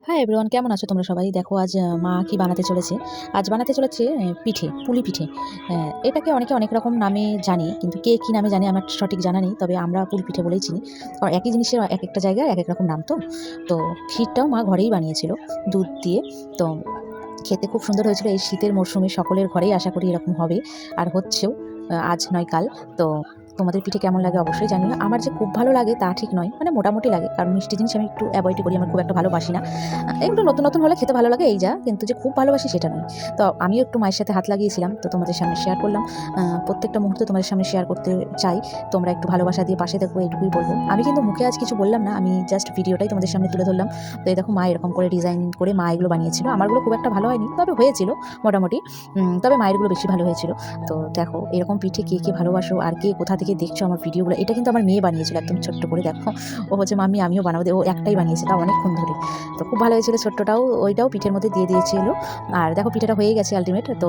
Hi everyone, কেমন আছো তোমরা সবাই? দেখো আজ মা কি বানাতে চলেছে। আজ বানাতে চলেছে পিঠে, পুলি পিঠে। এটাকে অনেকে অনেক রকম নামে জানি, কিন্তু কে কী নামে জানে আমার সঠিক জানা নেই। তবে আমরা পুলি পিঠে বলেই চিনি। কারণ একই জিনিসের একেকটা জায়গায় একেক রকম নাম তো। তো ক্ষীরটাও মা ঘরেই বানিয়েছিল দুধ দিয়ে। তো খেতে খুব সুন্দর হয়েছিল। এই শীতের মরশুমে সকলের ঘরেই আশা করি এরকম হবে, আর হচ্ছেও। আজ নয় কাল। তো তোমাদের পিঠে কেমন লাগে অবশ্যই জানিও। আমার যে খুব ভালো লাগে তা ঠিক নয়, মানে মোটামুটি লাগে, কারণ মিষ্টি জিনিস আমি একটু অ্যাভয়েড করি, আমার খুব একটা ভালোবাসি না। একটু নতুন নতুন হলে খেতে ভালো লাগে এই যা, কিন্তু যে খুব ভালোবাসি সেটা নয়। তো আমিও একটু মায়ের সাথে হাত লাগিয়েছিলাম, তো তোমাদের সামনে শেয়ার করলাম। প্রত্যেকটা মুহূর্তে তোমাদের সামনে শেয়ার করতে চাই। তোমরা একটু ভালোবাসা দিয়ে পাশে দেখো, এইটুকুই বলবো। আমি কিন্তু মুখে আজ কিছু বললাম না, আমি জাস্ট ভিডিওটাই তোমাদের সামনে তুলে ধরলাম। তো এই দেখো মা এরকম করে ডিজাইন করে মা এগুলো বানিয়েছিল। আমারগুলো খুব একটা ভালো হয়নি, তবে হয়েছিল মোটামুটি। তবে মায়েরগুলো বেশি ভালো হয়েছিল। তো দেখো এরকম পিঠে কে কে ভালোবাসো, আর কে কোথা থেকে দেখছো আমার ভিডিওগুলো। এটা কিন্তু আমার মেয়ে বানিয়েছিল একদম ছোট্ট করে, দেখো। ও হচ্ছে মাম্মি আমিও বানাবো, ও একটাই বানিয়েছে, তাও অনেকক্ষণ ধরে। তো খুব ভালো হয়েছিল। ছোট্টটাও ওইটাও পিঠের মধ্যে দিয়ে দিয়েছিল। আর দেখো পিঠেটা হয়ে গেছে আলটিমেট। তো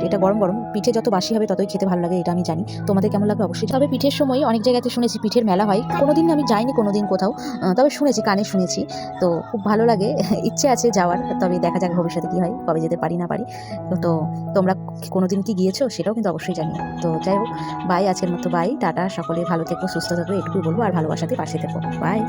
এটা গরম গরম পিঠে যত বাসি হবে ততই খেতে ভালো লাগে, এটা আমি জানি। তোমাদের কেমন লাগবে অবশ্যই। তবে পিঠের সময় অনেক জায়গাতে শুনেছি পিঠের মেলা হয়, কোনোদিন আমি যাইনি কোনোদিন কোথাও। তবে শুনেছি, কানে শুনেছি। তো খুব ভালো লাগে, ইচ্ছে আছে যাওয়ার, তবে দেখা যাক ভবিষ্যতে কী হয়, কবে যেতে পারি না পারি। তো তোমরা কোনোদিন কি গিয়েছো সেটাও কিন্তু অবশ্যই জানিও। তো যাই হোক, বাই, আজকের মতো বাই, টাটা। সকলে ভালো থেকো, সুস্থ থেকো, এটুকুই বলবো। আর ভালোবাসাতে পাশে থেকো। বাই।